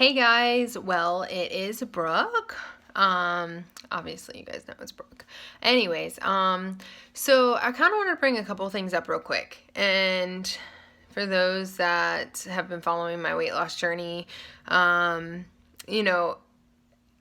Hey guys, well, it is Brooke. Obviously you guys know it's Brooke. Anyways, so I kind of want to bring a couple things up real quick. And for those that have been following my weight loss journey, you know,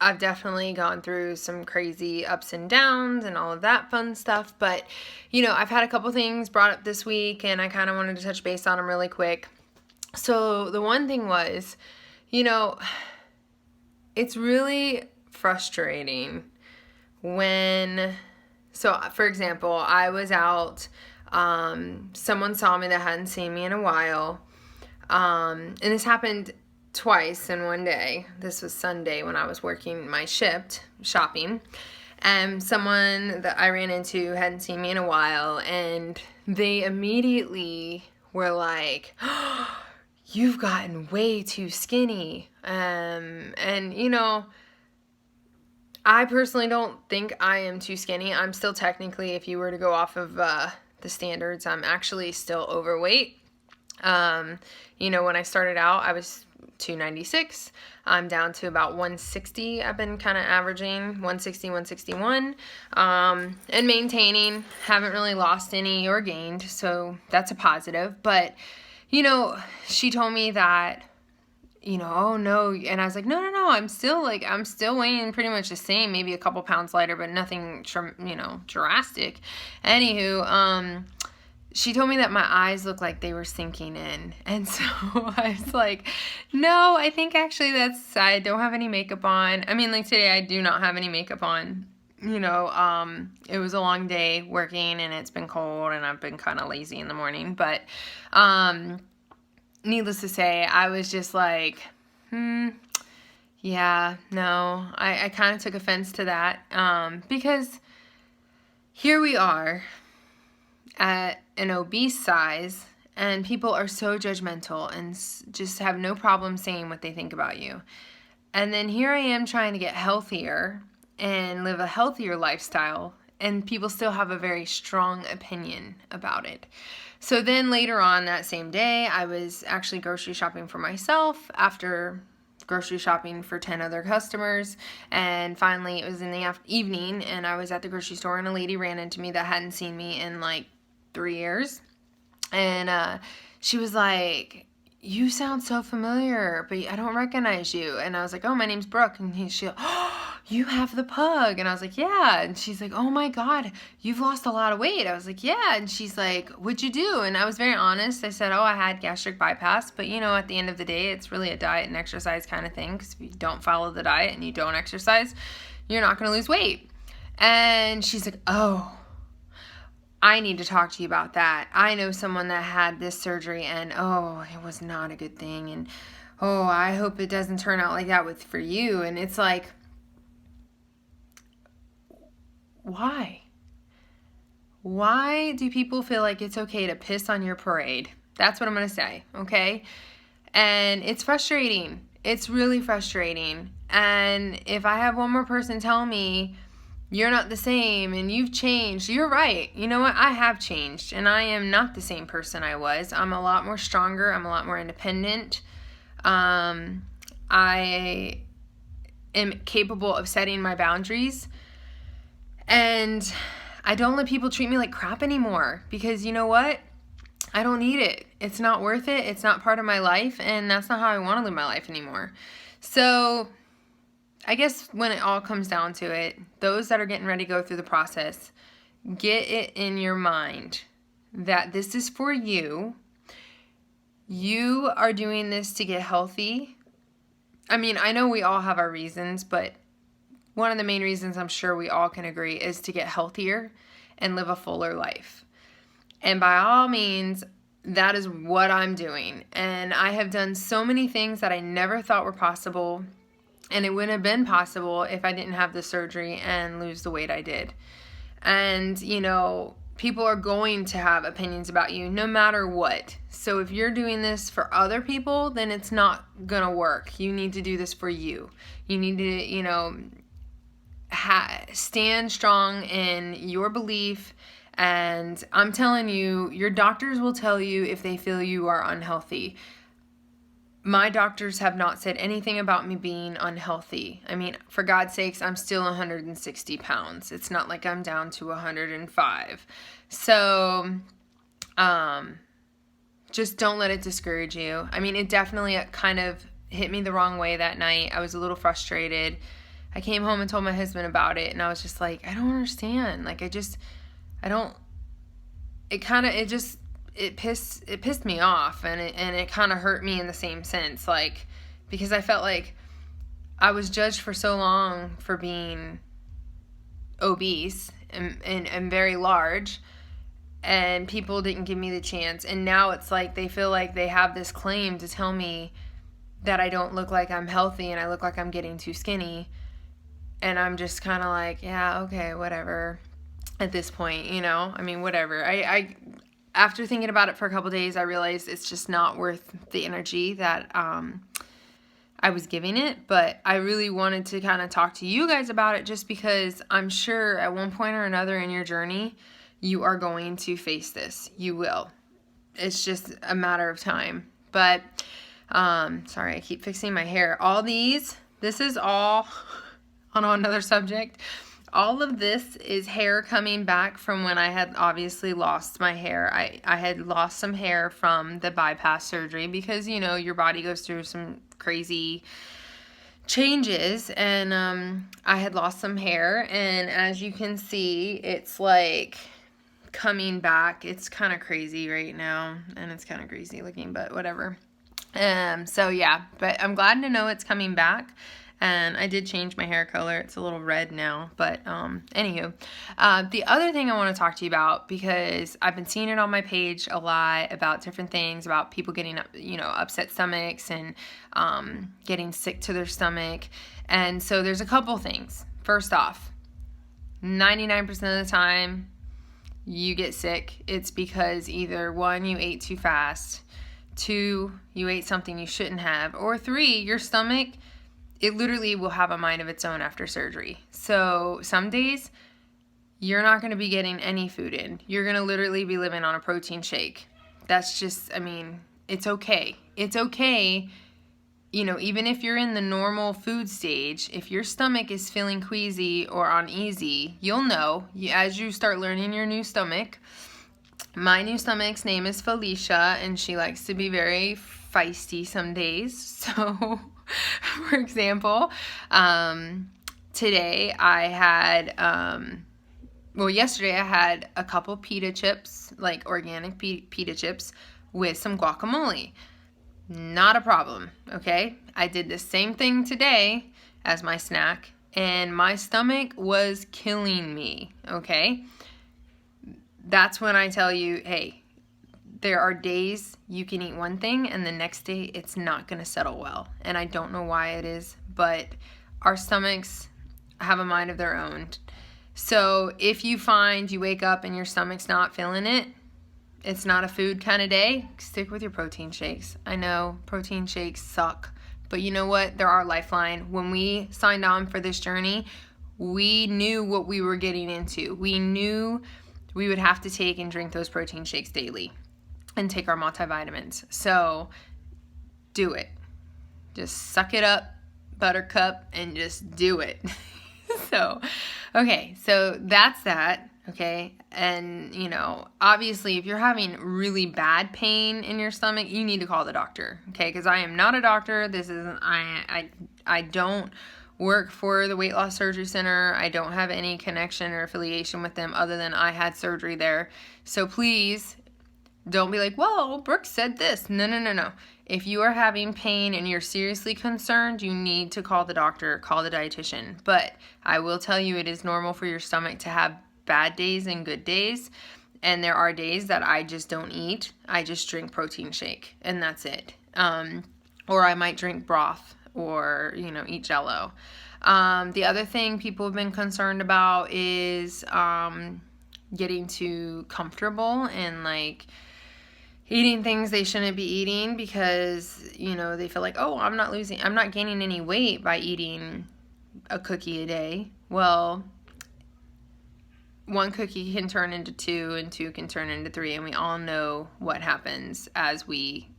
I've definitely gone through some crazy ups and downs and all of that fun stuff. But, I've had a couple things brought up this week and I kind of wanted to touch base on them really quick. So the one thing was, it's really frustrating when, for example, I was out, someone saw me that hadn't seen me in a while, and this happened twice in one day. This was Sunday when I was working my shift, shopping, and someone that I ran into hadn't seen me in a while, and they immediately were like, "Oh, you've gotten way too skinny." I personally don't think I am too skinny. I'm still technically, if you were to go off of the standards, I'm actually still overweight. When I started out, I was 296. I'm down to about 160. I've been kind of averaging 160, 161, and maintaining. Haven't really lost any or gained, so that's a positive. But she told me that, oh no, and I was like, no, I'm still weighing pretty much the same, maybe a couple pounds lighter, but nothing, drastic. Anywho, she told me that my eyes looked like they were sinking in, and so I was like, no, I think actually I don't have any makeup on. I mean, like today I do not have any makeup on. It was a long day working and it's been cold and I've been kind of lazy in the morning, but, needless to say, I was just like, yeah, no, I kind of took offense to that, because here we are at an obese size and people are so judgmental and just have no problem saying what they think about you. And then here I am trying to get healthier and live a healthier lifestyle, and people still have a very strong opinion about it. So then later on that same day, I was actually grocery shopping for myself after grocery shopping for 10 other customers. And finally it was in the evening and I was at the grocery store and a lady ran into me that hadn't seen me in like 3 years. And she was like, "You sound so familiar, but I don't recognize you." And I was like, "Oh, my name's Brooke." And she, "Oh, you have the pug." And I was like, "Yeah." And she's like, "Oh my God, you've lost a lot of weight." I was like, "Yeah." And she's like, "What'd you do?" And I was very honest. I said, "Oh, I had gastric bypass." But at the end of the day, it's really a diet and exercise kind of thing. Because if you don't follow the diet and you don't exercise, you're not going to lose weight. And she's like, "Oh, I need to talk to you about that. I know someone that had this surgery and it was not a good thing. And I hope it doesn't turn out like that for you." And it's like, why? Why do people feel like it's okay to piss on your parade? That's what I'm going to say, okay? And it's frustrating. It's really frustrating. And if I have one more person tell me, "You're not the same and you've changed," you're right. You know what? I have changed and I am not the same person I was. I'm a lot more stronger. I'm a lot more independent. I am capable of setting my boundaries, and I don't let people treat me like crap anymore, because you know what? I don't need it. It's not worth it. It's not part of my life, and that's not how I want to live my life anymore. So I guess when it all comes down to it, those that are getting ready to go through the process, get it in your mind that this is for you. You are doing this to get healthy. I mean, I know we all have our reasons, but one of the main reasons I'm sure we all can agree is to get healthier and live a fuller life. And by all means, that is what I'm doing. And I have done so many things that I never thought were possible. And it wouldn't have been possible if I didn't have the surgery and lose the weight I did. And, people are going to have opinions about you no matter what. So if you're doing this for other people, then it's not going to work. You need to do this for you. You need to, stand strong in your belief. And I'm telling you, your doctors will tell you if they feel you are unhealthy. my doctors have not said anything about me being unhealthy. I mean, for God's sakes, I'm still 160 pounds. It's not like I'm down to 105. So, just don't let it discourage you. I mean, it definitely kind of hit me the wrong way that night. I was a little frustrated. I came home and told my husband about it, and I was just like, I don't understand. Like, it pissed me off, and it kind of hurt me in the same sense, like, because I felt like I was judged for so long for being obese and very large, and people didn't give me the chance, and now it's like they feel like they have this claim to tell me that I don't look like I'm healthy and I look like I'm getting too skinny, and I'm just kind of like, yeah, okay, whatever at this point, you know? I mean, whatever. I after thinking about it for a couple days, I realized it's just not worth the energy that I was giving it. But I really wanted to kind of talk to you guys about it, just because I'm sure at one point or another in your journey, you are going to face this. You will. It's just a matter of time. But, sorry, I keep fixing my hair. This is all on another subject. All of this is hair coming back from when I had obviously lost my hair. I had lost some hair from the bypass surgery because, you know, your body goes through some crazy changes, and I had lost some hair, and as you can see, it's like coming back. It's kind of crazy right now, and it's kind of crazy looking, but whatever. So yeah, but I'm glad to know it's coming back. And I did change my hair color. It's a little red now. But anywho, the other thing I want to talk to you about, because I've been seeing it on my page a lot about different things, about people getting, upset stomachs and getting sick to their stomach. And so there's a couple things. First off, 99% of the time you get sick, it's because either 1, you ate too fast, 2, you ate something you shouldn't have, or 3, your stomach, it literally will have a mind of its own after surgery. So some days you're not going to be getting any food in. You're going to literally be living on a protein shake. That's just, I mean, it's okay. It's okay. You know, even if you're in the normal food stage, if your stomach is feeling queasy or uneasy, you'll know as you start learning your new stomach. My new stomach's name is Felicia, and she likes to be very feisty some days. So, for example, today I had, yesterday I had a couple pita chips, like organic pita chips with some guacamole. Not a problem, okay? I did the same thing today as my snack, and my stomach was killing me, okay? That's when I tell you, hey, there are days you can eat one thing and the next day it's not going to settle well. And I don't know why it is, but our stomachs have a mind of their own. So if you find you wake up and your stomach's not feeling it, it's not a food kind of day, stick with your protein shakes. I know protein shakes suck, but you know what? They're our lifeline. When we signed on for this journey, we knew what we were getting into. We knew we would have to take and drink those protein shakes daily and take our multivitamins. So do it. Just suck it up, buttercup, and just do it. Okay, so that's that. Okay, and obviously if you're having really bad pain in your stomach, you need to call the doctor. Okay, because I am not a doctor. This isn't, I don't work for the Weight Loss Surgery Center. I don't have any connection or affiliation with them other than I had surgery there. So please don't be like, well, Brooke said this. No. If you are having pain and you're seriously concerned, you need to call the doctor, call the dietitian. But I will tell you, it is normal for your stomach to have bad days and good days. And there are days that I just don't eat. I just drink protein shake and that's it. Or I might drink broth or, eat Jell-O. The other thing people have been concerned about is getting too comfortable and eating things they shouldn't be eating because, they feel like, oh, I'm not gaining any weight by eating a cookie a day. Well, 1 cookie can turn into 2 and 2 can turn into 3, and we all know what happens as we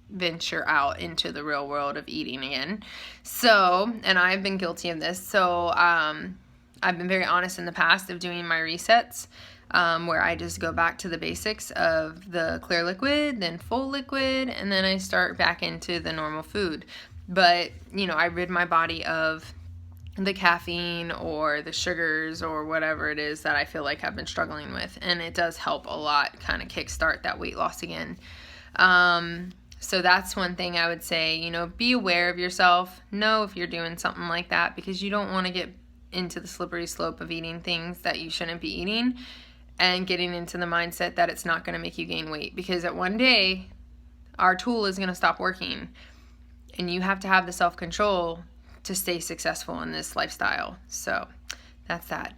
venture out into the real world of eating again. So, and I've been guilty of this. So, I've been very honest in the past of doing my resets, where I just go back to the basics of the clear liquid, then full liquid, and then I start back into the normal food. But, you know, I rid my body of the caffeine or the sugars or whatever it is that I feel like I've been struggling with. And it does help a lot kind of kickstart that weight loss again. So that's one thing I would say, you know, be aware of yourself. Know if you're doing something like that, because you don't want to get into the slippery slope of eating things that you shouldn't be eating and getting into the mindset that it's not going to make you gain weight, because at one day our tool is going to stop working and you have to have the self-control to stay successful in this lifestyle. So that's that.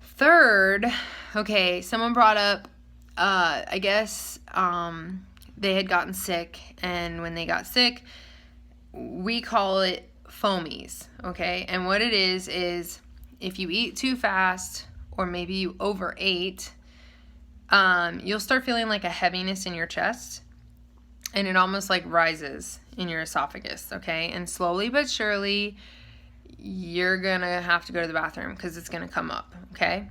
Third, okay, someone brought up, I guess, they had gotten sick, and when they got sick, we call it foamies, okay? And what it is if you eat too fast or maybe you overate, you'll start feeling like a heaviness in your chest, and it almost like rises in your esophagus, okay? And slowly but surely, you're gonna have to go to the bathroom because it's gonna come up, okay?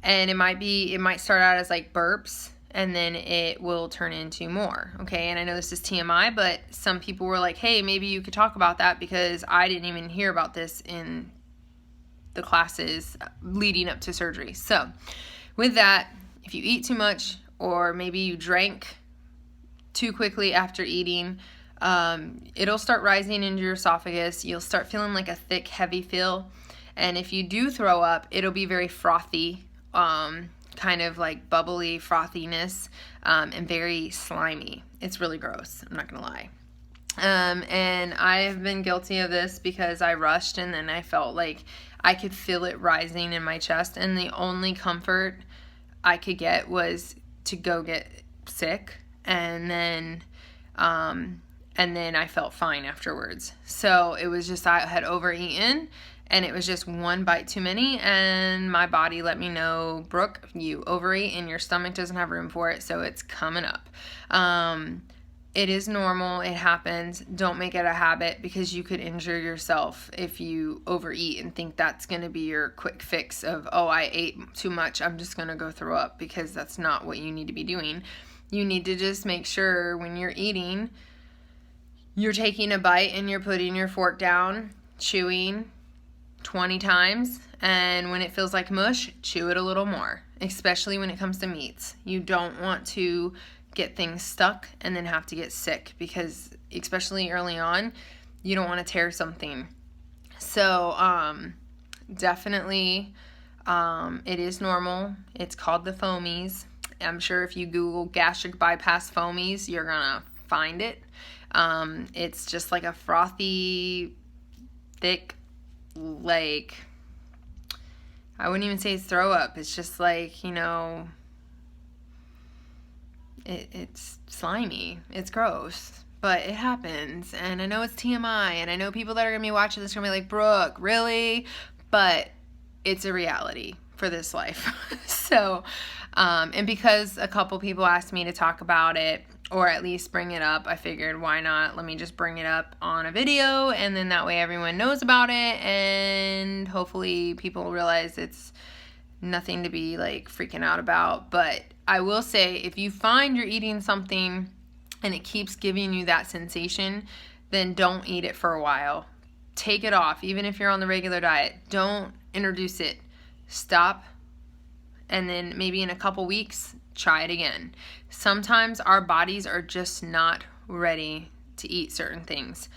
And it might start out as like burps, and then it will turn into more, okay? And I know this is TMI, but some people were like, hey, maybe you could talk about that, because I didn't even hear about this in the classes leading up to surgery. So with that, if you eat too much, or maybe you drank too quickly after eating, it'll start rising into your esophagus. You'll start feeling like a thick, heavy feel. And if you do throw up, it'll be very frothy, kind of like bubbly frothiness, and very slimy. It's really gross, I'm not gonna lie. And I've been guilty of this because I rushed, and then I felt like I could feel it rising in my chest, and the only comfort I could get was to go get sick, and then I felt fine afterwards. So it was just, I had overeaten, and it was just one bite too many, and my body let me know, Brooke, you overeat and your stomach doesn't have room for it, so it's coming up. It is normal. It happens. Don't make it a habit, because you could injure yourself if you overeat and think that's going to be your quick fix of, oh, I ate too much, I'm just going to go throw up, because that's not what you need to be doing. You need to just make sure when you're eating, you're taking a bite and you're putting your fork down, chewing 20 times, and when it feels like mush, chew it a little more, especially when it comes to meats. You don't want to get things stuck and then have to get sick, because especially early on, you don't want to tear something. So definitely, it is normal. It's called the foamies. I'm sure if you Google gastric bypass foamies, you're gonna find it. It's just like a frothy, thick, like, I wouldn't even say it's throw up. It's just like, you know, it's slimy. It's gross, but it happens. And I know it's TMI, and I know people that are going to be watching this are going to be like, Brooke, really? But it's a reality for this life. So, and because a couple people asked me to talk about it, or at least bring it up, I figured, why not? Let me just bring it up on a video, and then that way everyone knows about it, and hopefully people realize it's nothing to be like freaking out about. But I will say, if you find you're eating something and it keeps giving you that sensation, then don't eat it for a while. Take it off, even if you're on the regular diet. Don't introduce it. Stop, and then maybe in a couple weeks, try it again. Sometimes our bodies are just not ready to eat certain things.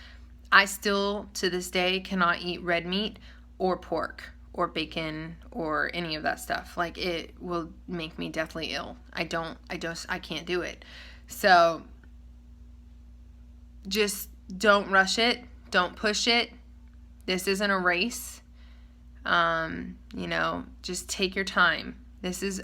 I still, to this day, cannot eat red meat or pork or bacon or any of that stuff. Like, it will make me deathly ill. I can't do it. So just don't rush it. Don't push it. This isn't a race. You know, just take your time. This is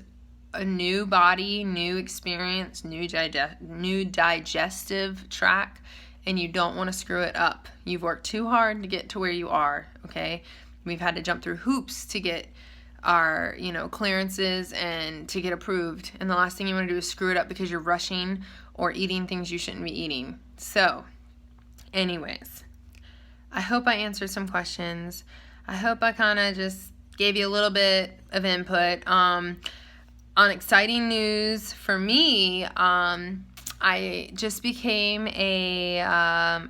a new body, new experience, new digestive tract, and you don't want to screw it up. You've worked too hard to get to where you are, okay? We've had to jump through hoops to get are, clearances and to get approved. And the last thing you want to do is screw it up because you're rushing or eating things you shouldn't be eating. So, anyways, I hope I answered some questions. I hope I kind of just gave you a little bit of input. On exciting news for me, I just became or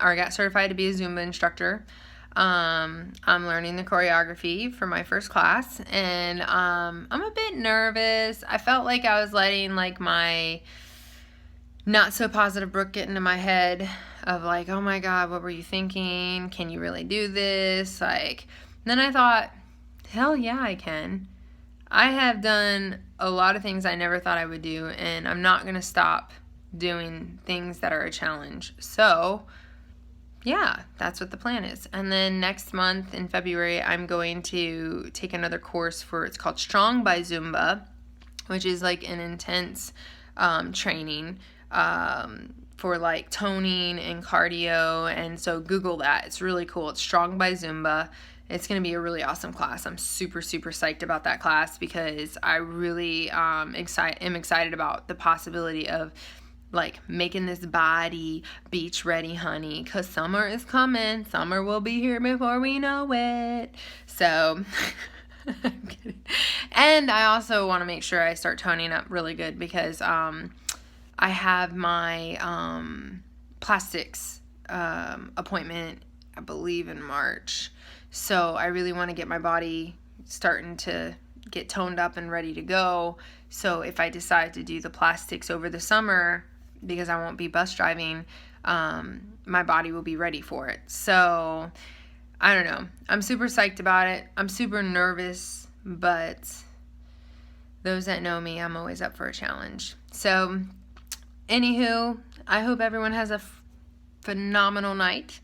I got certified to be a Zumba instructor. I'm learning the choreography for my first class, and I'm a bit nervous. I felt like I was letting like my not so positive Brooke get into my head of like, oh my God, what were you thinking? Can you really do this? Then I thought, hell yeah, I can. I have done a lot of things I never thought I would do, and I'm not going to stop doing things that are a challenge. So, yeah, that's what the plan is. And then next month in February, I'm going to take another course it's called Strong by Zumba, which is like an intense training for like toning and cardio. And so Google that. It's really cool. It's Strong by Zumba. It's going to be a really awesome class. I'm super, super psyched about that class because I really am excited about the possibility of like making this body beach ready, honey, because summer is coming. Summer will be here before we know it. So, I'm kidding. And I also want to make sure I start toning up really good because I have my plastics appointment, I believe, in March. So I really want to get my body starting to get toned up and ready to go. So if I decide to do the plastics over the summer, because I won't be bus driving, my body will be ready for it. So I don't know. I'm super psyched about it. I'm super nervous, but those that know me, I'm always up for a challenge. So anywho, I hope everyone has a phenomenal night.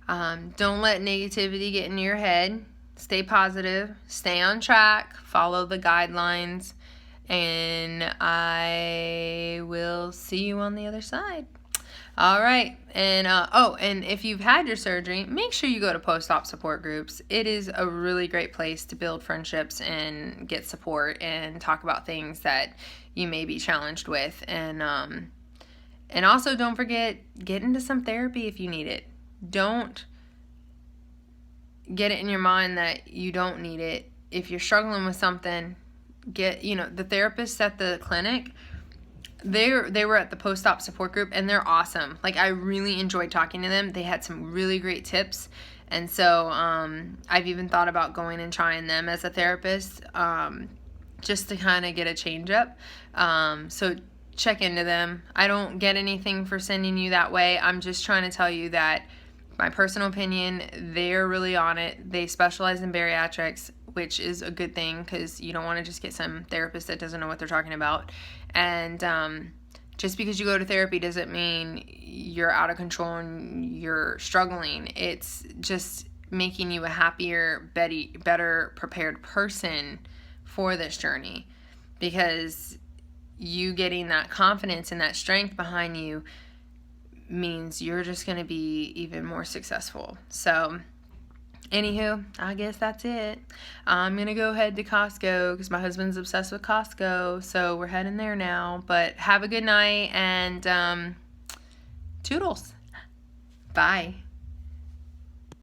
Don't let negativity get in your head. Stay positive. Stay on track. Follow the guidelines. And I will see you on the other side. All right. And and if you've had your surgery, make sure you go to post-op support groups. It is a really great place to build friendships and get support and talk about things that you may be challenged with. And also don't forget, get into some therapy if you need it. Don't get it in your mind that you don't need it. If you're struggling with something, get, the therapists at the clinic, they were at the post-op support group, and they're awesome. Like, I really enjoyed talking to them. They had some really great tips. And so I've even thought about going and trying them as a therapist, just to kind of get a change up. So check into them. I don't get anything for sending you that way. I'm just trying to tell you that my personal opinion, they're really on it. They specialize in bariatrics, which is a good thing because you don't want to just get some therapist that doesn't know what they're talking about. And just because you go to therapy doesn't mean you're out of control and you're struggling. It's just making you a happier, better prepared person for this journey, because you getting that confidence and that strength behind you means you're just going to be even more successful. So anywho, I guess that's it. I'm going to go head to Costco because my husband's obsessed with Costco. So we're heading there now. But have a good night and toodles. Bye.